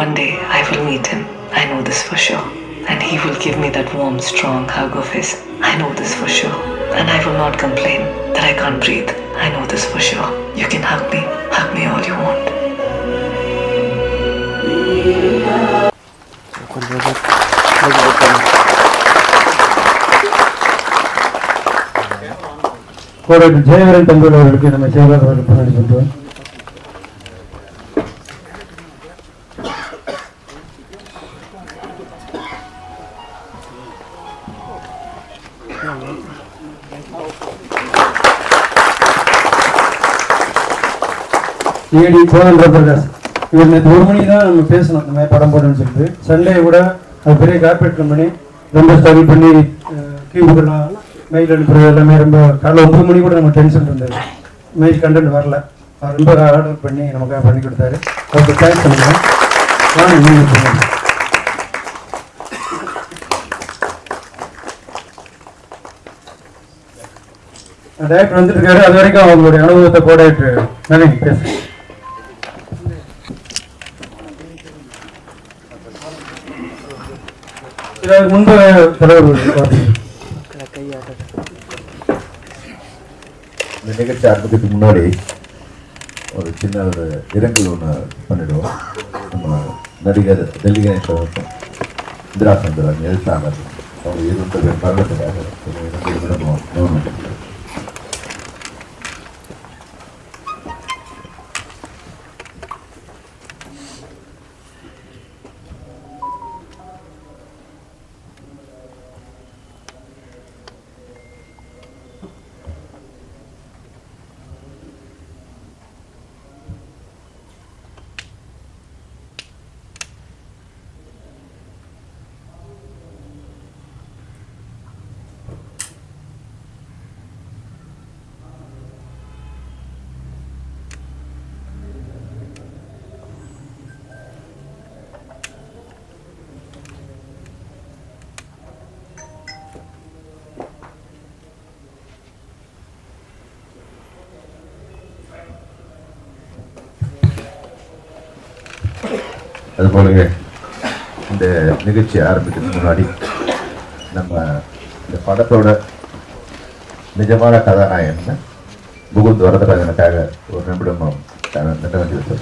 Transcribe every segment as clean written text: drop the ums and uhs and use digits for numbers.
One day I will meet him. I know this for sure. And he will give me that warm, strong hug of his. I know this for sure. And I will not complain that I can't breathe. I know this for sure. You can hug me all you want. ஜெயவரன் தம்பி அவர்களுக்கு நம்ம சேவகர் அவர்கள் சொல்லுவோம். ஏடி கோதண்ட பிரகாஷ் இவர் நேற்று 1 மணிக்கு தான் நம்ம பேசணும் இந்த மாதிரி படம் போடுன்னு சொல்லிட்டு. சண்டே கூட அது பெரிய கார்பரேட் கம்பெனி ரொம்ப ஸ்ட்ரகிள் பண்ணி கியூபுக்கெல்லாம் மெயில் அனுப்புறது எல்லாமே ரொம்ப காலைல 9 மணி கூட நம்ம டென்ஷன் இருந்தது. மெயில் கண்டென்ட் வரல, அவர் ரொம்ப ஆர்டர் பண்ணி நமக்காக பண்ணி கொடுத்தாரு. அவருக்கு தேங்க்ஸ் பண்ணிக்கிறேன். டேரக்டர் வந்துட்டு இருக்காரு. அது வரைக்கும் அவங்களுடைய அனுபவத்தை போடாயிட்டு நவீன் பேசு. முன்பு தலைவர் இந்த நிகழ்ச்சி ஆரம்பிக்கிறதுக்கு முன்னாடி ஒரு சின்ன ஒரு இரங்கல் ஒன்று பண்ணிடுவோம். நம்ம நடிகர் டெல்லி கணேசன் இந்திரா சந்திரன் எழுத்தாளர் அவங்க 2 பேர் மரணத்துக்காக 2 நிமிடம் அதுபோலவே இந்த நிகழ்ச்சி ஆரம்பிக்கிறதுக்கு முன்னாடி நம்ம இந்த படத்தோட நிஜமான கதாநாயகன் முகுந்த் வரதராஜனுக்காக ஒரு நிமிடம் நின்ற வேண்டியது.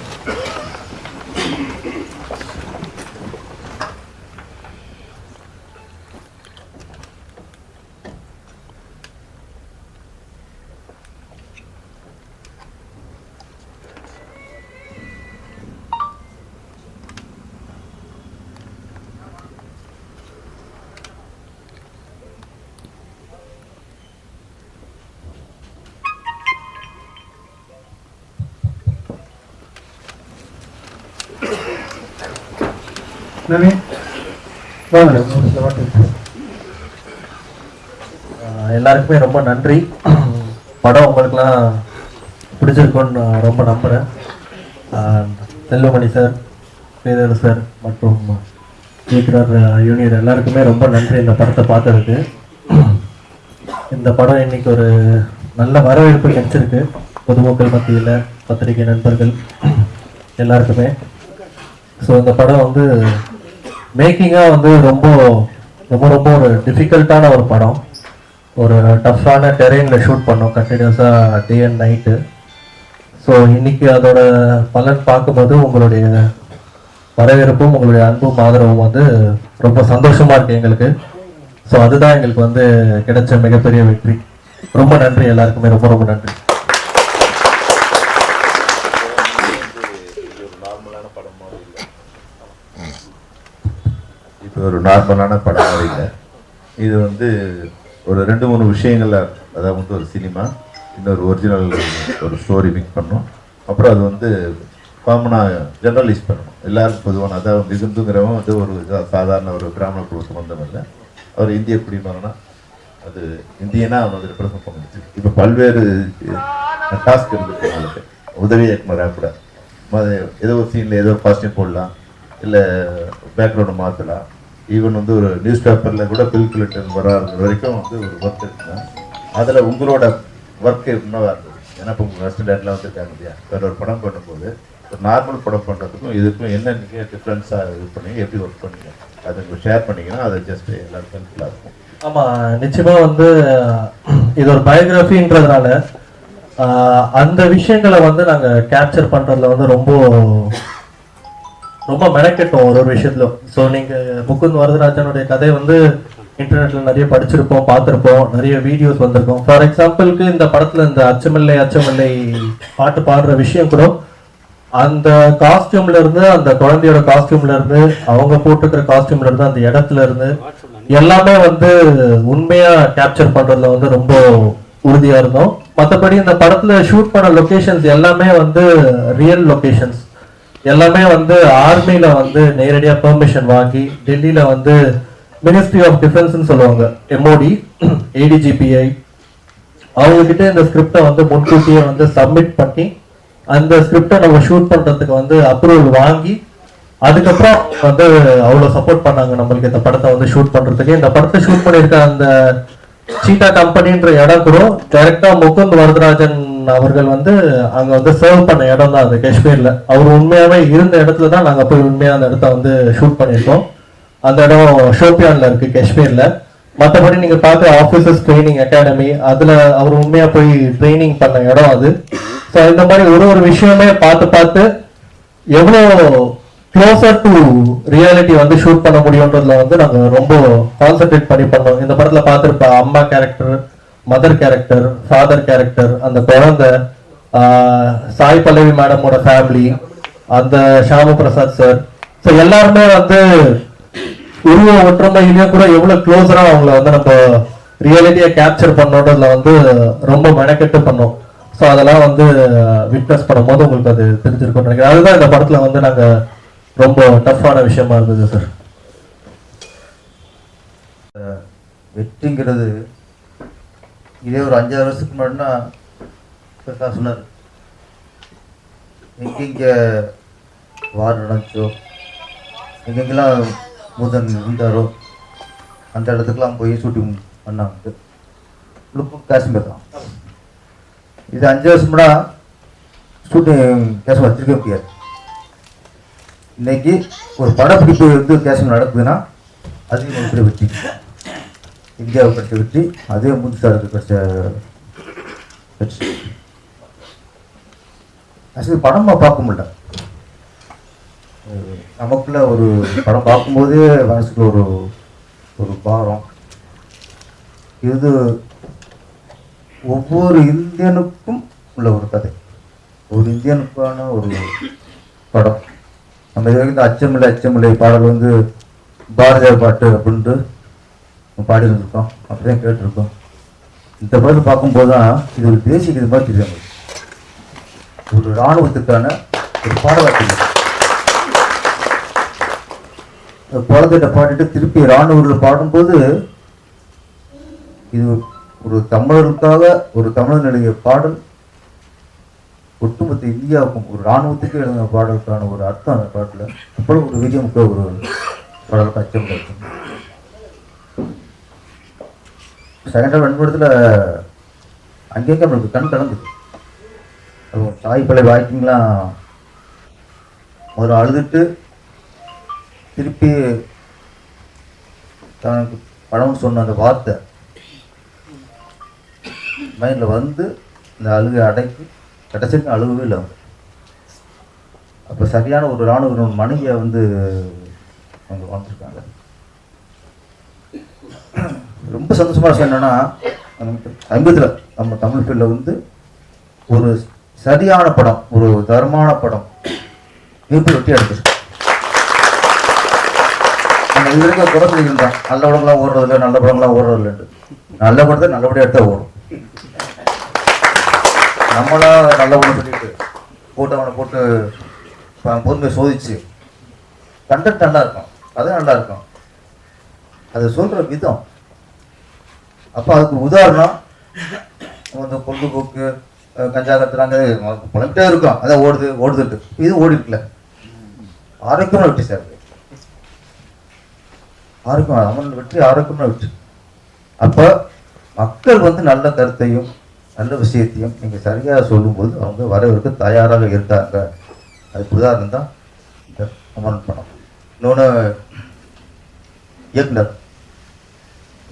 எல்லாருக்குமே ரொம்ப நன்றி. படம் உங்களுக்குலாம் பிடிச்சிருக்குன்னு நான் ரொம்ப நம்புகிறேன். செல்வமணி சார், பேரர் சார் மற்றும் ஜீக்ரார் யூனியர் எல்லாருக்குமே ரொம்ப நன்றி இந்த படத்தை பார்த்ததுக்கு. இந்த படம் இன்னைக்கு ஒரு நல்ல வரவேற்பு கிடைச்சிருக்கு பொதுமக்கள் மத்தியில், பத்திரிகை நண்பர்கள் எல்லாருக்குமே. ஸோ இந்த படம் வந்து மேக்கிங்காக வந்து ரொம்ப ரொம்ப ரொம்ப ஒரு டிஃபிகல்ட்டான ஒரு படம். ஒரு டஃப்பான டெரெயினில் ஷூட் பண்ணோம் கண்டினியூஸாக டே அண்ட் நைட்டு. ஸோ இன்றைக்கி அதோட பலன் பார்க்கும்போது உங்களுடைய வரவேற்பும் உங்களுடைய அன்பும் ஆதரவும் வந்து ரொம்ப சந்தோஷமாக இருக்குது எங்களுக்கு. ஸோ அதுதான் எங்களுக்கு வந்து கிடைச்ச மிகப்பெரிய வெற்றி. ரொம்ப நன்றி எல்லாருக்குமே, ரொம்ப ரொம்ப நன்றி. இப்போ ஒரு நார்மலான படம் இல்லை. இது வந்து ஒரு 2-3 விஷயங்கள்ல, அதாவது வந்து ஒரு சினிமா, இன்னொரு ஒரிஜினல் ஒரு ஸ்டோரி மிக்ஸ் பண்ணோம். அப்புறம் அது வந்து காமனாக ஜெனரலைஸ் பண்ணணும் எல்லாருக்கும் பொதுவான. அதாவது மிகுந்துங்கிறவன் வந்து ஒரு சாதாரண ஒரு கிராம குழு சம்பந்தம் இல்லை. அவர் இந்திய குடிமகனா, அது இந்தியனா அவன் வந்து ரெப்ரசன்ட் பண்ணிச்சு. இப்போ பல்வேறு டாஸ்க் இருந்துச்சு அவங்களுக்கு. உதவி இயக்குனராக கூட ஏதோ ஒரு சீனில் ஏதோ காஸ்டியூம் போடலாம், இல்லை பேக்ரவுண்டை மாற்றலாம். ஈவன் வந்து ஒரு நியூஸ் பேப்பரில் கூட பில் கிளிட்டன் வராது வரைக்கும் வந்து ஒரு ஒர்க் இருக்குன்னா அதில் உங்களோட ஒர்க்கு இன்னும் இருந்தது. ஏன்னா இப்போ உங்கள் ரெஸ்டாரண்ட்லாம் வந்துருக்காங்க இல்லையா, வேறு ஒரு படம் பண்ணும்போது ஒரு நார்மல் படம் பண்ணுறதுக்கும் இதுக்கும் என்ன நீங்கள் டிஃப்ரென்ஸாக இது பண்ணி எப்படி ஒர்க் பண்ணீங்க அதை ஷேர் பண்ணிங்கன்னா அது ஜஸ்ட் எல்லாருக்கும் ஹெல்ப்ஃபுல்லாக இருக்கும். ஆமாம், நிச்சயமாக வந்து இது ஒரு பயோகிராஃபின்றதுனால அந்த விஷயங்களை வந்து நாங்கள் கேப்சர் பண்ணுறதுல வந்து ரொம்ப ரொம்ப மெனக்கெட்டோம் ஒரு விஷயத்துல. ஸோ நீங்கள் முகுந்த் வரதராஜனுடைய கதை வந்து இன்டர்நெட்டில் நிறைய படிச்சிருப்போம், பார்த்துருப்போம், நிறைய வீடியோஸ் வந்திருக்கோம். ஃபார் எக்ஸாம்பிளுக்கு இந்த படத்தில் இந்த அச்சமில்லை அச்சமில்லை பாட்டு பாடுற விஷயம் கூட அந்த காஸ்டியூம்ல இருந்து, அந்த குழந்தையோட காஸ்டியூம்ல இருந்து, அவங்க போட்டுக்கிற காஸ்டியூம்ல இருந்து, அந்த இடத்துல இருந்து எல்லாமே வந்து உண்மையா கேப்சர் பண்றதுல வந்து ரொம்ப உறுதியா இருந்தோம். மற்றபடி இந்த படத்துல ஷூட் பண்ண லொகேஷன்ஸ் எல்லாமே வந்து ரியல் லொகேஷன்ஸ். எல்லாமே வந்து ஆர்மியில வந்து நேரடியா பெர்மிஷன் வாங்கி டெல்லியில வந்து மினிஸ்ட்ரி ஆஃப் டிஃபென்ஸ்ன்னு சொல்லுவாங்க, MOD, ADGPI, அவங்க கிட்ட இந்த ஸ்கிரிப்டை வந்து முன்கூட்டியே வந்து சப்மிட் பண்ணி அந்த ஸ்கிரிப்டை நம்ம ஷூட் பண்றதுக்கு வந்து அப்ரூவல் வாங்கி அதுக்கப்புறம் வந்து அவ்வளோ சப்போர்ட் பண்ணாங்க நம்மளுக்கு இந்த படத்தை வந்து ஷூட் பண்றதுக்கு. இந்த படத்தை ஷூட் பண்ணியிருக்க அந்த சீட்டா கம்பெனின்ற இடம் கூட டைரக்டா முகுந்த் வரதராஜன் அவர்கள் வந்து அங்க வந்து சர்வ் பண்ண இடம் தான் அது காஷ்மீர்ல. அவர் உண்மையாவே இருந்த இடத்துல தான் நாங்க போய் உண்மையா அந்த இடத்த வந்து ஷூட் பண்ணியிருக்கோம். அந்த இடம் ஷோபியான்ல இருக்கு காஷ்மீர்ல. மற்றபடி நீங்க பார்க்குற ஆஃபீஸர்ஸ் ட்ரைனிங் அகாடமி, அதுல அவர் உண்மையா போய் ட்ரைனிங் பண்ண இடம் அது. ஸோ இந்த மாதிரி ஒரு விஷயமே பார்த்து பார்த்து எவ்வளோ க்ளோசர் டு ரியாலிட்டி வந்து ஷூட் பண்ண முடியுன்றதுல வந்து நாங்கள் ரொம்ப கான்சென்ட்ரேட் பண்ணி பண்ணோம். இந்த படத்தில் பார்த்துருப்ப அம்மா character, mother character, father character, அந்த குழந்தை, சாய் பல்லவி மேடமோட ஃபேமிலி, அந்த ஷாமு பிரசாத் சார், ஸோ எல்லாருமே வந்து உருவ ஒற்றுமையிலேயும் கூட எவ்வளோ க்ளோஸராக அவங்கள வந்து நம்ம ரியாலிட்டியை கேப்சர் பண்ணோன்றதுல வந்து ரொம்ப மெனக்கெட்டு பண்ணோம். ஸோ அதெல்லாம் வந்து விட்னஸ் பண்ணும்போது உங்களுக்கு அது தெரிஞ்சிருக்கும்னு நினைக்கிறேன். அதுதான் இந்த படத்தில் வந்து நாங்கள் ரொம்ப டஃப்பான விஷயமா இருந்தது சார். வெற்றிங்கிறது இதே ஒரு 5-6 வருஷத்துக்கு முன்னாடினா சொன்னார், எங்கெங்கே வார் நடந்துச்சோ, எங்கெங்கெல்லாம் முதன் இருந்தாரோ அந்த இடத்துக்கெல்லாம் போய் ஷூட்டிங் பண்ணாங்க. லுக்கும் காஷ்மீர் தான். இது 5 வருஷம் முன்னா ஷூட்டிங் காஷ்மீர் வச்சிருக்க முடியாது. இன்னைக்கு ஒரு படப்பிடிப்பு வந்து காஷ்மீர் நடக்குதுன்னா அதையும் ஒரு வெற்றி, இந்தியாவுக்கு கிடைச்ச வெற்றி, அதே முதுசாருக்கு கிடைச்ச வெற்றி. ஆக்சுவலி படமாக பார்க்க முடியல, நமக்குள்ள ஒரு படம் பார்க்கும்போதே மனசுக்குள்ள ஒரு ஒரு பாரம். இது ஒவ்வொரு இந்தியனுக்கும் உள்ள ஒரு கதை, ஒரு இந்தியனுக்கான ஒரு படம். நம்ம இது வரைக்கும் இந்த அச்சமில்லை அச்சமில்லை பாடல் வந்து பாரதியார் பாட்டு அப்படின்ட்டு பாடி இருந்திருக்கோம், அப்படிதான் கேட்டிருக்கோம். இந்த படத்தை பார்க்கும்போது தான் இது ஒரு தேசிய இது மாதிரி தெரியும். ஒரு இராணுவத்துக்கான ஒரு பாடலாட்டு குழந்தைகிட்ட பாடிட்டு திருப்பி இராணுவர்கள் பாடும்போது இது ஒரு தமிழருக்காக ஒரு தமிழனுடைய பாடல், ஒட்டுமொத்த இந்தியாவுக்கும் ஒரு இராணுவத்துக்கு எழுதின பாடலுக்கான ஒரு அர்த்தம் அந்த பாட்டில். அப்புறம் ஒரு விஜயமுக்க ஒரு பாடலுக்கு அச்சம் இருக்கும். செகண்ட் ஹாஃப் வெண்படத்தில் அங்கேயும் நம்மளுக்கு கண் கலந்துது. அது தாய் பழைய வாக்கிங்லாம் ஒரு அழுதுட்டு திருப்பி தனக்கு படம்னு சொன்ன அந்த வார்த்தை மைண்டில் வந்து இந்த அழுகை அடக்கி கடைசிக்கு அழுகவே இல்லை அவங்க. அப்போ சரியான ஒரு இராணுவ மனைவியை வந்து அவங்க வாழ்ந்துருக்காங்க. ரொம்ப சந்தோஷமான விஷயம் என்னன்னா, சமீபத்தில் நம்ம தமிழ் ஃபீல்டில் வந்து ஒரு சரியான படம், ஒரு தரமான படம் மிகப்பெரிய வெட்டி எடுத்துருக்கு. நம்ம இது வரைக்கும் குறை சொல்லியிருந்தோம், நல்ல படங்கள்லாம் ஓடுறதில்லை, நல்ல படங்கள்லாம் ஓடுறதில்லைன்ட்டு. நல்ல படத்தை நல்லபடியாக எடுத்தால் ஓடும். நம்மளா நல்ல படம் சொல்லிட்டு போட்டு அவனை போட்டு பொறுமையை சோதிச்சு கண்டென்ட் நல்லா இருக்கும், கதை நல்லா இருக்கும், அதை சொல்கிற விதம். அப்போ அதுக்கு உதாரணம் வந்து பொழுதுபோக்கு கஞ்சா கத்துறாங்க புலம்பிட்டே இருக்கும், அதான் ஓடுதுட்டு இது ஓடி இருக்குல்ல. ஆரோக்கியமாக வெற்றி சார், ஆரோக்கியம் அவன் வெற்றி, ஆரோக்கியமாக வெற்றி. அப்போ மக்கள் வந்து நல்ல கருத்தையும் நல்ல விஷயத்தையும் நீங்கள் சரியாக சொல்லும்போது அவங்க வரவேற்க தயாராக இருக்காங்க அதுக்கு உதாரணம் தான் இந்த அமரன் படம். இன்னொன்று இயக்குனர்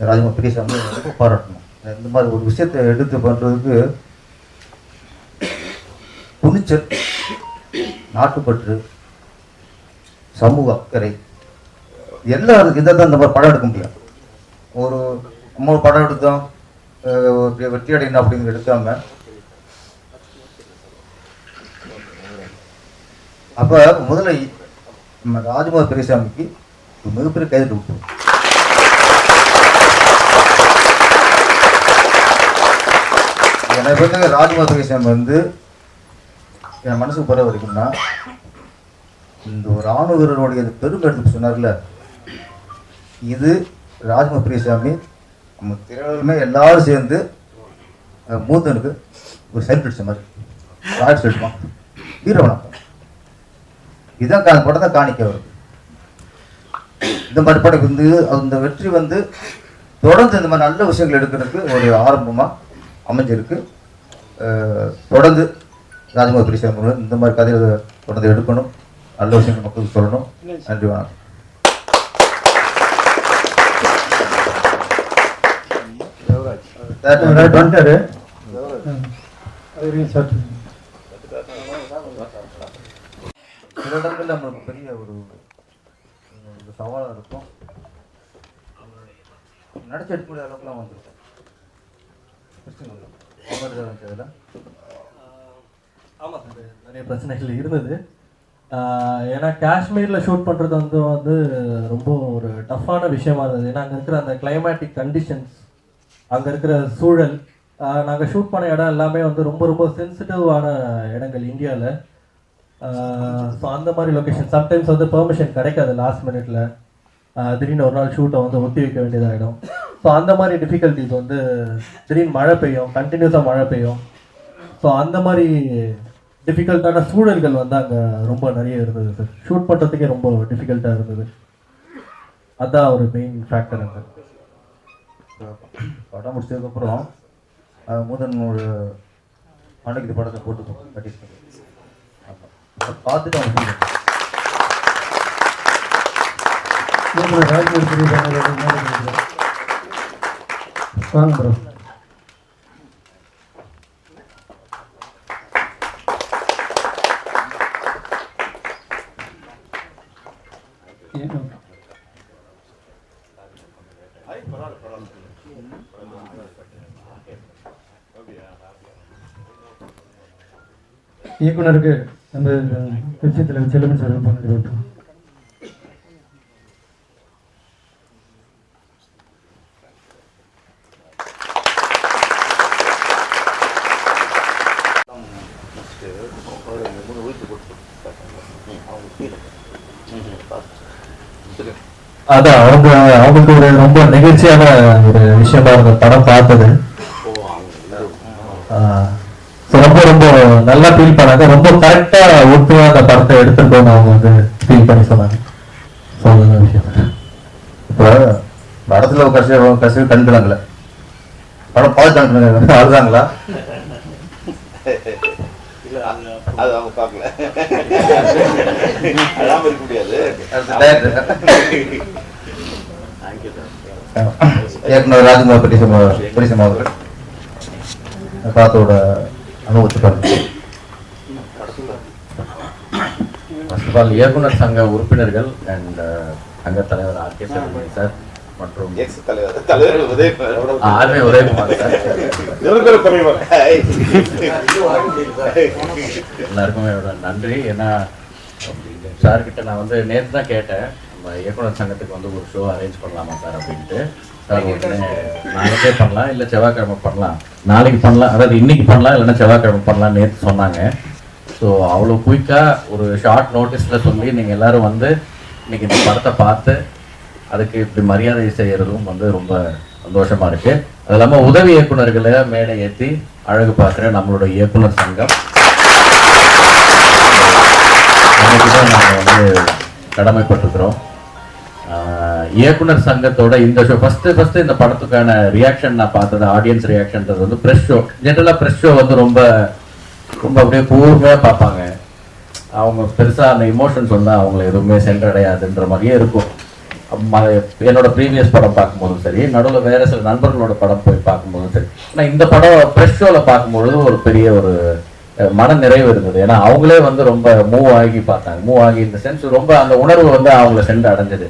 ராஜ்குமார் பெரியசாமி ரொம்ப பாராட்டணும். இந்த மாதிரி ஒரு விஷயத்தை எடுத்து பண்ணுறதுக்கு துணிச்சல், நாட்டுப்பற்று, சமூக அக்கறை எல்லாருக்கும் இதை தான் இந்த மாதிரி படம் எடுக்க முடியும். நம்ம ஒரு படம் எடுத்தோம் வெற்றி அடையணும் அப்படிங்கிற எடுக்காம அப்போ முதல்ல நம்ம ராஜ்குமார் பெரியசாமிக்கு ஒரு மிகப்பெரிய கைது விட்டுரும். எனக்கு வந்து ராஜ்குமார் பெரியசாமி வந்து என் மனசுக்கு பரவ வரைக்கும்னா இந்த ஒரு ராணுவ வீரனுடைய பெருமை எடுத்து சொன்னார்ல, இது ராஜ்குமார் பெரியசாமி நம்ம திரையுமே எல்லாரும் சேர்ந்து மூத்தனுக்கு ஒரு சைட் அடிச்ச மாதிரி ராய்ஸ் எடுப்பான் வீரவணக்கம். இதுதான் படம் தான் காணிக்க வரும். இந்த மாதிரி படம் வந்து அந்த வெற்றி வந்து தொடர்ந்து இந்த மாதிரி நல்ல விஷயங்கள் எடுக்கிறதுக்கு ஒரு ஆரம்பமாக அமைஞ்சிருக்கு. தொடர்ந்து ராஜ்குமார் பெரியசாமி இந்த மாதிரி கதையை தொடர்ந்து எடுக்கணும், நல்ல விஷயங்கள் மக்களுக்கு சொல்லணும். நன்றி, வணக்கம். வந்துட்டாரு. சில இடங்களில் நம்மளுக்கு பெரிய ஒரு சவாலாக இருக்கும். நடிச்சு எடுக்கக்கூடிய அளவுக்குலாம் வந்துருக்கும். ஆமாம் சார், நிறைய பிரச்சனைகள் இருந்தது. ஏன்னா காஷ்மீரில் ஷூட் பண்ணுறது வந்து ரொம்ப ஒரு டஃப்பான விஷயமா இருந்தது. ஏன்னா அங்கே இருக்கிற அந்த கிளைமேட்டிக் கண்டிஷன்ஸ், அங்கே இருக்கிற சூழல், நாங்கள் ஷூட் பண்ண இடம் எல்லாமே வந்து ரொம்ப ரொம்ப சென்சிட்டிவான இடங்கள் இந்தியாவில். ஸோ அந்த மாதிரி லொக்கேஷன் சம்டைம்ஸ் வந்து பெர்மிஷன் கிடைக்காது. லாஸ்ட் மினிட்ல திடீர்னு ஒரு நாள் ஷூட்டை வந்து ஒத்தி வைக்க வேண்டியதாகிடும். ஸோ அந்த மாதிரி டிஃபிகல்ட்டிஸ் வந்து திடீர்னு மழை பெய்யும், கண்டினியூஸாக மழை பெய்யும். ஸோ அந்த மாதிரி டிஃபிகல்ட்டான சூழல்கள் வந்து அங்கே ரொம்ப நிறைய இருந்தது சார். ஷூட் பண்ணுறதுக்கே ரொம்ப டிஃபிகல்ட்டாக இருந்தது. அதுதான் ஒரு மெயின் ஃபேக்டர். அங்கே படம் முடிச்சதுக்கப்புறம் முதன் ஒரு அன்னைக்கு படத்தை போட்டு கட்டிட்டு பார்த்துட்டு அவங்க வாங்க ப்ரோ. இயக்குனருக்கு நம்ம விஷயத்தில் செல்லுமன் சார் பண்ணிட்டு அதான் அவங்களுக்கு ஒரு ரொம்ப நெகிழ்ச்சியான ஒரு விஷயமா இருந்த படம் பார்த்தது. ரொம்ப ரொம்ப நல்லா ஃபீல் பண்ணாங்க. ரொம்ப கரெக்டா ஒட்டுவா அந்த படத்தை எடுத்துருக்கோன்னு அவங்க வந்து ஃபீல் பண்ணி சொன்னாங்க. சொல்லுங்க விஷயம். இப்போ படத்துல கசிவு கண்டுக்கலாங்கள படம் பார்த்து அழுதாங்களா? அது அவங்க பார்க்கல, அழாம இருக்க முடியாது. இயக்குனர் ராஜ்குமார் பெரியசாமி அவர்கள் படத்தோட அனுபவத்தை பாருங்க. ஃபர்ஸ்ட் ஆஃப் ஆல் இயக்குனர் சங்க உறுப்பினர்கள் அண்ட் சங்க தலைவர் ஆர்கே செல்வமணி சார் மற்றும் ஆர்மி உதயகுமார் சார், எல்லாருக்குமே என்னோட நன்றி. ஏன்னா சார்கிட்ட நான் வந்து நேற்று தான் கேட்டேன், நம்ம இயக்குனர் சங்கத்துக்கு வந்து ஒரு ஷோ அரேஞ்ச் பண்ணலாமா சார் அப்படின்ட்டு. சார் உடனே நாளைக்கே பண்ணலாம், இல்லை செவ்வாய்க்கிழமை பண்ணலாம், நாளைக்கு பண்ணலாம், அதாவது இன்னைக்கு பண்ணலாம், இல்லைன்னா செவ்வாய்க்கிழமை பண்ணலாம் நேற்று சொன்னாங்க. ஸோ அவ்வளோ குயிக்காக ஒரு ஷார்ட் நோட்டீஸில் சொல்லி நீங்கள் எல்லோரும் வந்து இன்னைக்கு இந்த படத்தை பார்த்து அதுக்கு இப்படி மரியாதை செய்கிறதும் வந்து ரொம்ப சந்தோஷமாக இருக்குது. அது இல்லாமல் உதவி இயக்குநர்களை மேடை ஏற்றி அழகு பார்க்குற நம்மளோட இயக்குனர் சங்கம் அன்னைக்கு தான் நாங்கள் வந்து கடமைப்பட்டிருக்கிறோம். இயக்குனர் சங்கத்தோட இந்த ஷோ ஃபஸ்ட்டு இந்த படத்துக்கான ரியாக்ஷன் நான் பார்த்தது, ஆடியன்ஸ் ரியாக்ஷன்றது வந்து ப்ரெஸ் ஷோ. ஜென்ரலாக ப்ரெஸ் ஷோ வந்து ரொம்ப ரொம்ப அப்படியே கூர்மையாக பார்ப்பாங்க. அவங்க பெருசாக அந்த இமோஷன்ஸ் வந்து அவங்கள எதுவுமே சென்றடையாதுன்ற மாதிரியே இருக்கும். என்னோட ப்ரீவியஸ் படம் பார்க்கும்போதும் சரி, நடுவில் வேற சில நண்பர்களோட படம் போய் பார்க்கும்போதும் சரி, ஆனால் இந்த படம் ப்ரெஷ் ஷோவில் பார்க்கும்பொழுது ஒரு பெரிய ஒரு மன நிறைவு இருந்தது. ஏன்னா அவங்களே வந்து ரொம்ப மூவ் ஆகி பார்த்தாங்க. மூவ் ஆகி இந்த சென்ஸ் ரொம்ப அந்த உணர்வு வந்து அவங்கள சென்று அடைஞ்சது.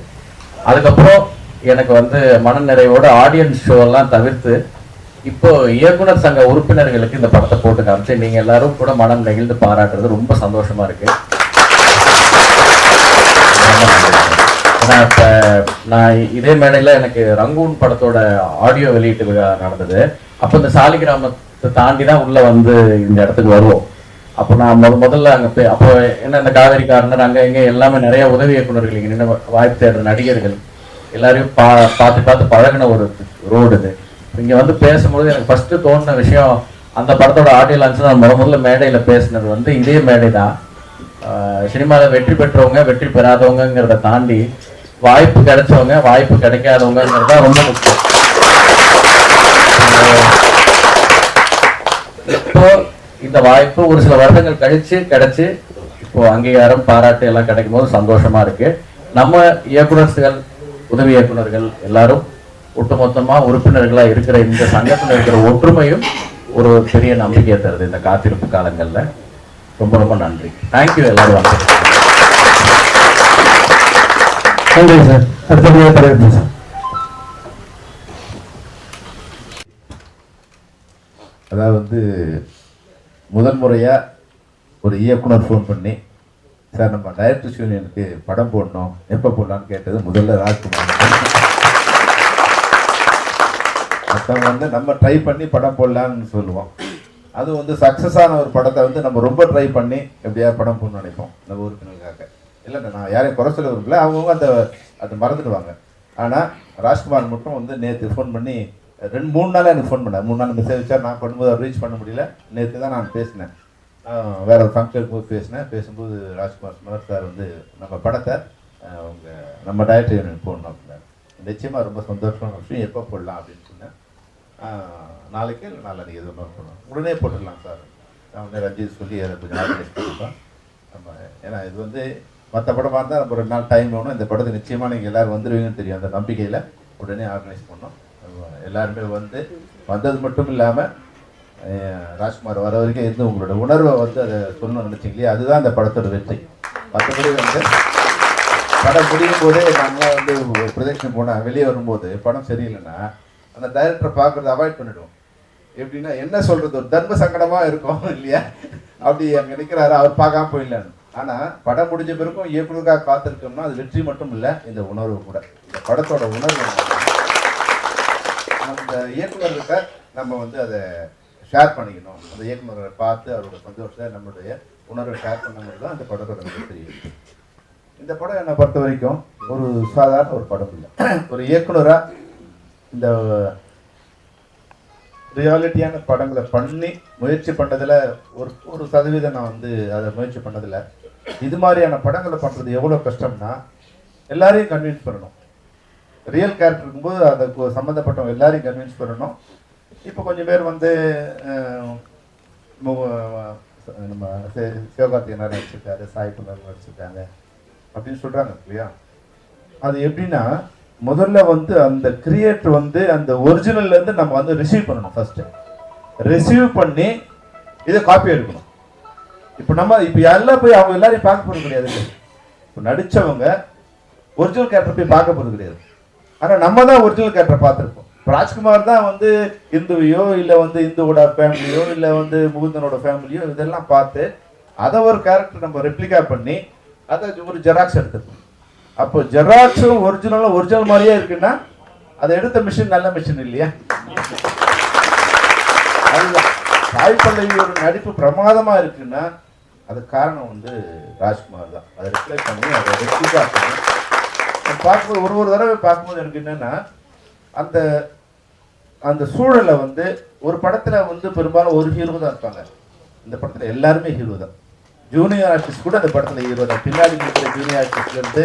அதுக்கப்புறம் எனக்கு வந்து மன நிறைவோட ஆடியன்ஸ் ஷோ எல்லாம் தவிர்த்து இப்போ இயக்குனர் சங்க உறுப்பினர்களுக்கு இந்த படத்தை போட்டு காமிச்சு நீங்க எல்லாரும் கூட மனம் நெகிழ்ந்து பாராட்டுறது ரொம்ப சந்தோஷமா இருக்கு. இப்போ நான் இதே மேடையில் எனக்கு ரங்கூன் படத்தோட ஆடியோ வெளியீட்டு விழா நடந்தது. அப்போ இந்த சாலிகிராமத்தை தாண்டி தான் உள்ள வந்து இந்த இடத்துக்கு வருவோம். அப்போ நான் முதல்ல அங்கே அப்போ என்ன இந்த காவேரி கார்னர் அங்கே இங்கே எல்லாமே நிறைய உதவி இயக்குநர்கள் இங்கே நின்று வாய்ப்பு தேடுற நடிகர்கள் எல்லாரையும் பார்த்து பழகின ஒரு ரோடு இது. இங்கே வந்து பேசும்போது எனக்கு ஃபர்ஸ்ட் தோணுன விஷயம், அந்த படத்தோட ஆடியோ லான்ச் நான் முதல்ல மேடையில் பேசினது வந்து இதே மேடை தான். சினிமாவில் வெற்றி பெற்றவங்க வெற்றி பெறாதவங்கிறத தாண்டி வாய்ப்பு கிடைச்சவங்க வாய்ப்பு கிடைக்காதவங்கிறது தான் ரொம்ப முக்கியம். இப்போ இந்த வாய்ப்பு ஒரு சில வருடங்கள் கிடைச்சு இப்போ அங்கீகாரம் பாராட்டு எல்லாம் கிடைக்கும் போது சந்தோஷமா இருக்கு. நம்ம இயக்குநர்கள் உதவி இயக்குநர்கள் எல்லாரும் ஒட்டுமொத்தமா உறுப்பினர்களா இருக்கிற இந்த சங்கத்தில் இருக்கிற ஒற்றுமையும் ஒரு பெரிய நம்பிக்கையை தருது இந்த காத்திருப்பு காலங்கள்ல. ரொம்ப ரொம்ப நன்றி. தேங்க்யூ எல்லாரும். நன்றி சார். அடுத்தபடியாக தலைவர் சார். அதாவது முதல் முறையாக ஒரு இயக்குனர் ஃபோன் பண்ணி, சார் நம்ம டைரக்டர்ஸ் யூனியனுக்கு படம் போடணும், எப்போ போடலான்னு கேட்டது முதல்ல ராஜ்குமார். மற்றவங்க வந்து நம்ம ட்ரை பண்ணி படம் போடலான்னு சொல்லுவோம். அது வந்து சக்ஸஸ் ஆன ஒரு படத்தை வந்து நம்ம ரொம்ப ட்ரை பண்ணி எப்படியா படம் போடணும்னு நினைப்போம் நம்ம உறுப்பினர்களுக்காக. இல்லை நான் யாரையும் குறை சொல்ல விரும்பல, அவங்கவுங்க அதை மறந்துடுவாங்க. ஆனால் ராஜ்குமார் மட்டும் வந்து நேற்று ஃபோன் பண்ணி 2-3 நாளாக எனக்கு ஃபோன் பண்ணேன். 3 நாள் மெசேஜ் வச்சா நான் பண்ணும்போது அவர் ரீச் பண்ண முடியல. நேற்று தான் நான் பேசினேன். வேற ஒரு ஃபங்க்ஷனுக்கு போய் பேசும்போது ராஜ்குமார் சொன்னார், சார் வந்து நம்ம படத்தை நம்ம டைரக்டர் யூனியன் போடணும் அப்படின்னாரு. நிச்சயமாக ரொம்ப சந்தோஷமான விஷயம். எப்போ போடலாம் அப்படின்னு சொன்னேன். நாளைக்கு இல்லை நாளைக்கு எது ஒன்று போடணும், உடனே போட்டுடலாம் சார். நான் உடனே ரஞ்சித் சொல்லி அதை கொஞ்சம் ஆர்கனைஸ் பண்ணிப்போம் நம்ம. ஏன்னா இது வந்து மற்ற படமாக இருந்தால் நம்ம 2 நாள் டைம் வேணும். இந்த படத்தை நிச்சயமாக நீங்கள் எல்லோரும் வந்துடுவீங்கன்னு தெரியும். அந்த நம்பிக்கையில் உடனே ஆர்கனைஸ் பண்ணோம். எல்லாருமே வந்தது மட்டும் இல்லாமல் ராஜ்குமார் வர வரைக்கும் இருந்து உங்களோட உணர்வை வந்து அதை சொல்லணும்னு நினச்சிங்களே, அதுதான் அந்த படத்தோட வெற்றி. மற்றபடி வந்து படம் முடியும் போதே நாங்கள் வந்து ப்ரொஜெக்ஷன் போனால் வெளியே வரும்போது படம் சரியில்லைன்னா அந்த டைரக்டரை பார்க்குறத அவாய்ட் பண்ணிவிடுவோம். எப்படின்னா என்ன சொல்கிறது, ஒரு தர்ம சங்கடமாக இருக்கும் இல்லையா? அப்படி அங்கே நிற்கிறாரு, அவர் பார்க்காம போயிடலான்னு. ஆனால் படம் முடிஞ்ச பிறகும் இயக்குநருக்காக காத்திருக்கோம்னா அது வெற்றி மட்டும் இல்லை, இந்த உணர்வு கூட. இந்த படத்தோட உணர்வு அந்த இயக்குநர்கிட்ட நம்ம வந்து அதை ஷேர் பண்ணிக்கணும். அந்த இயக்குநரை பார்த்து அவரோட சந்தோஷத்தை நம்மளுடைய உணர்வை ஷேர் பண்ணுங்கிறது தான் அந்த படத்தோட வெற்றி. இந்த படம் என்னை பொறுத்த வரைக்கும் ஒரு சாதாரண ஒரு படம் இல்லை. ஒரு இயக்குனராக இந்த ரியாலிட்டியான படங்களை பண்ணி முயற்சி பண்ணதில் ஒரு சதவீதம் நான் வந்து அதை முயற்சி பண்ணதில், இது மாதிரியான படங்களை பண்ணுறது எவ்வளோ கஷ்டம்னா எல்லாரையும் கன்வின்ஸ் பண்ணணும். ரியல் கேரக்டர் இருக்கும்போது அதுக்கு சம்மந்தப்பட்டவங்க எல்லாரையும் கன்வின்ஸ் பண்ணணும். இப்போ கொஞ்சம் பேர் வந்து நம்ம சிவகார்த்திகேயன் நடிச்சிருக்காரு, சாய் புனர் நடிச்சிருக்காங்க அப்படின்னு சொல்கிறாங்க இல்லையா? அது எப்படின்னா முதல்ல வந்து அந்த கிரியேட்டர் வந்து அந்த ஒரிஜினல்லேருந்து நம்ம வந்து ரிசீவ் பண்ணணும். ஃபர்ஸ்ட் ரிசீவ் பண்ணி இதை காப்பி எடுக்கணும். இப்போ எல்லாம் போய் அவங்க எல்லாரையும் பார்க்க போகிறது கிடையாது. இப்போ நடித்தவங்க ஒரிஜினல் கேரக்டர் போய் பார்க்க போகிறது கிடையாது. ஆனால் நம்ம தான் ஒரிஜினல் கேரக்டரை பார்த்துருப்போம். ராஜ்குமார் தான் வந்து இந்துவையோ இல்லை வந்து இந்துவோட ஃபேமிலியோ இல்லை வந்து முகுந்தனோட ஃபேமிலியோ இதெல்லாம் பார்த்து அதை ஒரு கேரக்டர் நம்ம ரெப்ளிகா பண்ணி அதை ஒரு ஜெராக்ஸ் எடுத்துருக்கோம். அப்போ ஜெராக்ஸும் ஒரிஜினல் மாதிரியே இருக்குன்னா அதை எடுத்த மிஷின் நல்ல மிஷின் இல்லையா? அதுதான் சாய் பல்லவி ஒரு நடிப்பு பிரமாதமா இருக்குன்னா அது காரணம் வந்து ராஜ்குமார் தான். அதை ரிப்ளை பண்ணி அதை ரெப்ளிகா பண்ணி பார்க்கும்போது ஒரு தடவை பார்க்கும்போது எனக்கு என்னன்னா அந்த அந்த சூழலை வந்து ஒரு படத்தில் வந்து பெரும்பாலும் ஒரு ஹீரோ தான் இருப்பாங்க. இந்த படத்தில் எல்லாருமே ஹீரோ தான். ஜூனியர் ஆர்டிஸ்ட் கூட அந்த படத்தில் ஹீரோ தான். பின்னாடி இருக்கிற ஜூனியர் ஆர்டிஸ்ட்லேருந்து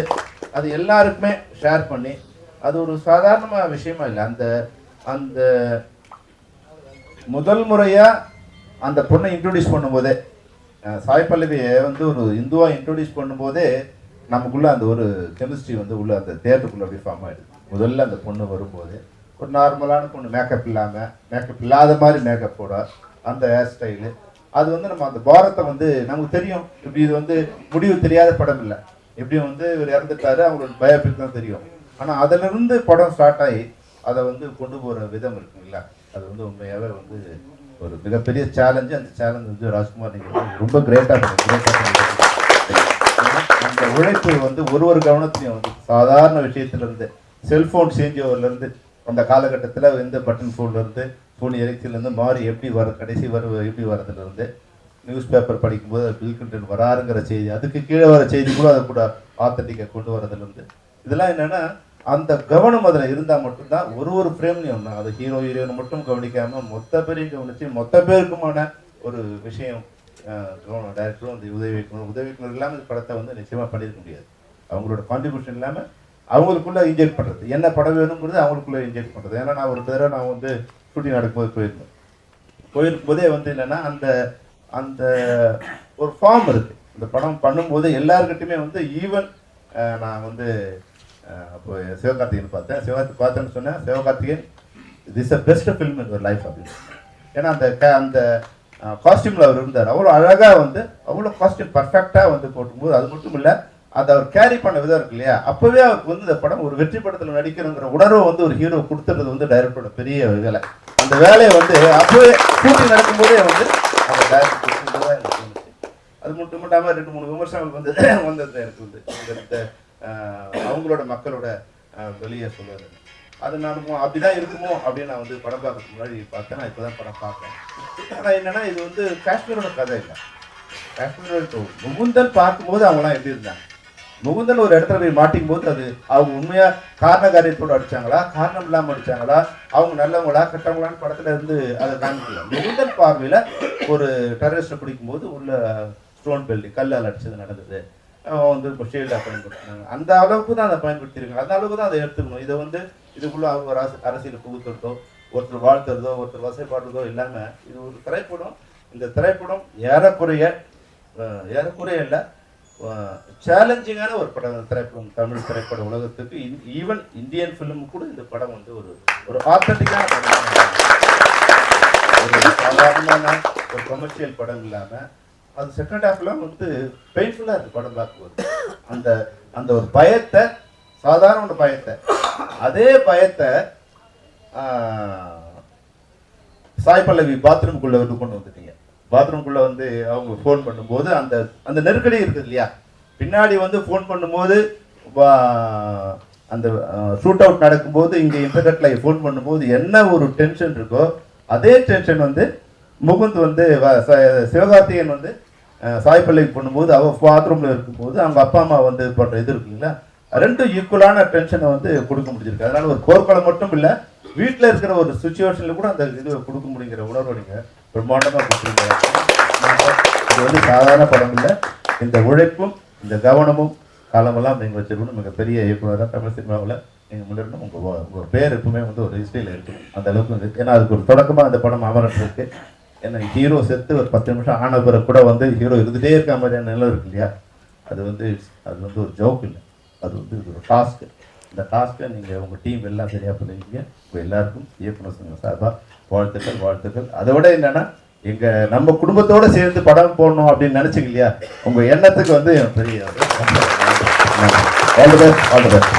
அது எல்லாருக்குமே ஷேர் பண்ணி அது ஒரு சாதாரண விஷயமா இல்லை. அந்த அந்த முதல் முறையாக அந்த பொண்ணை இன்ட்ரோடியூஸ் பண்ணும்போதே சாய் பல்லவியை வந்து ஒரு இந்துவா இன்ட்ரோடியூஸ் பண்ணும்போதே நமக்குள்ள அந்த ஒரு கெமிஸ்ட்ரி வந்து உள்ள அந்த தேட்டருக்குள்ள அப்படியே ஃபார்ம் ஆகிடுது. முதல்ல அந்த பொண்ணு வரும்போது ஒரு நார்மலான பொண்ணு, மேக்கப் இல்லாமல், மேக்கப் இல்லாத மாதிரி மேக்கப்போட அந்த ஹேர் ஸ்டைலு, அது வந்து நம்ம அந்த பாரத்தை வந்து நமக்கு தெரியும். இப்படி இது வந்து முடிவு தெரியாத படம் இல்லை. எப்படியும் வந்து இவர் இறந்துட்டாரு, அவங்களோட பயோபிக் தான் தெரியும். ஆனால் அதிலிருந்து படம் ஸ்டார்ட் ஆகி அதை வந்து கொண்டு போகிற விதம் இருக்குங்களா, அது வந்து உண்மையாகவே வந்து ஒரு மிகப்பெரிய சேலஞ்சு. அந்த சேலஞ்ச் வந்து ராஜ்குமார் நீங்கள் ரொம்ப கிரேட்டாக அந்த உழைப்பு வந்து ஒரு கவனத்தையும் வந்து சாதாரண விஷயத்துலேருந்து செல்ஃபோன் சேஞ்ச் ஓவர்லேருந்து அந்த காலகட்டத்தில் எந்த பட்டன் ஃபோன்லேருந்து ஃபோன் இறைச்சிலேருந்து மாறி எப்படி வர கடைசி எப்படி வரதுலேருந்து நியூஸ் பேப்பர் படிக்கும்போது பில் கிளின்டன் வராருங்கிற செய்தி, அதுக்கு கீழே வர செய்தி கூட அதை கூட ஆத்தன்டிக்காக கொண்டு வரதுலேருந்து இதெல்லாம் என்னென்னா அந்த கவனம் அதில் இருந்தால் மட்டும்தான் ஒரு ஃப்ரேம்லையும் அது ஹீரோ ஹீரோயின் மட்டும் கவனிக்காமல் மொத்த பேரையும் கவனித்து மொத்த பேருக்குமான ஒரு விஷயம் டைரக்டரும் அந்த உதவி இல்லாமல் இந்த படத்தை வந்து நிச்சயமாக பண்ணியிருக்க முடியாது. அவங்களோட கான்ட்ரிபியூஷன் இல்லாமல் அவங்களுக்குள்ளே இன்ஜெக்ட் பண்ணுறது, என்ன படம் வேணுங்கிறது அவங்களுக்குள்ளே இன்ஜெக்ட் பண்ணுறது. ஏன்னா நான் ஒரு தடவை நான் வந்து ஷூட்டிங் நடக்கும்போது போயிருக்கும்போதே வந்து என்னென்னா அந்த அந்த ஒரு ஃபார்ம் இருக்குது. இந்த படம் பண்ணும்போது எல்லாருக்கிட்டையுமே வந்து ஈவன் நான் வந்து அப்போ சிவகார்த்திகேயன் பார்த்தேன்னு சொன்னேன், Sivakarthikeyan this a best film in your life அப்படின்னு. ஏன்னா அந்த காஸ்டியூமில் அவர் இருந்தார், அவ்வளோ அழகாக வந்து அவ்வளோ காஸ்டியூம் பர்ஃபெக்டாக வந்து போட்டும்போது அது மட்டும் இல்லை அதை அவர் கேரி பண்ண விதம் இருக்கு இல்லையா, அப்போவே அவருக்கு வந்து இந்த படம் ஒரு வெற்றி படத்தில் நடிக்கணுங்கிற உணர்வை வந்து ஒரு ஹீரோ கொடுத்துறது வந்து டைரக்டரோட பெரிய வேலை. அந்த வேலையை வந்து அப்போவே ஷூட்டிங் நடக்கும்போதே வந்து அந்த டைரக்டர் கொடுத்துருந்ததாக எனக்கு தோணுச்சு. அது மட்டும் இல்லாமல் 2-3 விமர்சனங்கள் வந்து வந்தது எனக்கு வந்து இந்த அவங்களோட மக்களோட வெளியே சொல்லுவார். அது நான் அப்படிதான் இருக்குமோ அப்படின்னு நான் வந்து படம் பார்க்கறதுக்கு முன்னாடி பார்த்தேன். நான் இப்போ தான் படம் பார்த்தேன். ஆனால் என்னென்னா இது வந்து காஷ்மீரோட கதை இல்லை. காஷ்மீரோட முகுந்தன் பார்க்கும்போது அவங்களாம் எப்படி இருந்தாங்க, முகுந்தன் ஒரு இடத்துல போய் மாட்டிக்கும் போது அது அவங்க உண்மையாக காரண காரியத்தோடு அடித்தாங்களா, காரணம் இல்லாமல் அடித்தாங்களா, அவங்க நல்லவங்களா கெட்டவங்களான்னு படத்தில் இருந்து அதை காமிக்கல. முகுந்தன் பார்வையில் ஒரு டெரரிஸ்ட்டை பிடிக்கும்போது உள்ள ஸ்டோன் பெல்ட் கல்லால் அடிச்சது நடந்தது, வந்து இப்போ ஷீல்டாக பயன்படுத்தினாங்க. அந்த அளவுக்கு தான் அதை பயன்படுத்தியிருக்காங்க, அந்த அளவுக்கு தான் அதை எடுத்துக்கணும். இதை வந்து இதுக்குள்ளே அவங்க ஒரு அரசியல் புகுத்துறதோ, ஒருத்தர் வாழ்த்துறதோ, ஒருத்தர் வசைப்பாடுறதோ இல்லாமல் இது ஒரு திரைப்படம். இந்த திரைப்படம் ஏறக்குறைய இல்லை சேலஞ்சிங்கான ஒரு படம். திரைப்படம் தமிழ் திரைப்பட உலகத்துக்கு ஈவன் இந்தியன் ஃபிலிம் கூட இந்த படம் வந்து ஒரு ஆத்தன்டிக்கான படம், ஒரு சாதாரணமான ஒரு கமர்ஷியல் படம் இல்லாமல் அது செகண்ட் ஹாஃப்லாம் வந்து பெயின்ஃபுல்லாக இருக்குது படம் பார்க்கும்போது. அந்த ஒரு பயத்தை, சாதாரண ஒரு பயத்தை, அதே பயத்தை சாய் பல்லவி பாத்ரூம்குள்ளே வந்து கொண்டு வந்துட்டீங்க. பாத்ரூம்குள்ளே வந்து அவங்க ஃபோன் பண்ணும்போது அந்த நெருக்கடி இருக்குது இல்லையா, பின்னாடி வந்து ஃபோன் பண்ணும்போது அந்த ஷூட் அவுட் நடக்கும்போது இங்கே இன்டர்நெட்டில் ஃபோன் பண்ணும்போது என்ன ஒரு டென்ஷன் இருக்கோ அதே டென்ஷன் வந்து முகுந்த் வந்து சிவகார்த்திகேயன் வந்து சாய் பல்லவி பண்ணும்போது அவள் பாத்ரூமில் இருக்கும்போது அவங்க அப்பா அம்மா வந்து பண்ணுற இது இருக்குங்களா, ரெண்டும் ஈக்குவலான டென்ஷனை வந்து கொடுக்க முடிஞ்சிருக்கு. அதனால ஒரு போர்க்களம் மட்டும் இல்லை, வீட்டில் இருக்கிற ஒரு சுச்சுவேஷனில் கூட அந்த இது கொடுக்க முடியுங்கிற உணர்வு நீங்கள் பிரம்மாண்டமாக கொடுத்துருங்க. இது வந்து சாதாரண படம் இல்லை. இந்த உழைப்பும் இந்த கவனமும் காலமெல்லாம் நீங்கள் வச்சிருக்கணும். மிகப்பெரிய இயக்குனராக தமிழ் சினிமாவில் நீங்கள் முன்னிடணும். உங்கள் பேர் எப்பவுமே வந்து ஒரு ஹிஸ்ட்ரியில் இருக்கணும், அந்த அளவுக்கு இருக்குது. ஏன்னா அதுக்கு ஒரு தொடக்கமாக அந்த படம் அமரன் இருக்குது. ஏன்னா ஹீரோ செத்து ஒரு 10 நிமிஷம் ஆன பிறகு கூட வந்து ஹீரோ இருந்துகிட்டே இருக்க மாதிரியான நிலம் இருக்கு இல்லையா, அது வந்து ஒரு ஜோக் இல்லை, அது வந்து ஒரு டாஸ்க்கு. இந்த டாஸ்க்கை நீங்கள் உங்கள் டீம் எல்லாம் சரியாக பண்ணுவீங்க. உங்கள் எல்லாருக்கும் இயக்குனர் சங்க சார்பாக வாழ்த்துக்கள். அதை விட என்னென்னா நம்ம குடும்பத்தோடு சேர்ந்து படம் போடணும் அப்படின்னு நினச்சிங்க இல்லையா, உங்கள் எண்ணத்துக்கு வந்து பெரிய ஆல் தி பெஸ்ட்.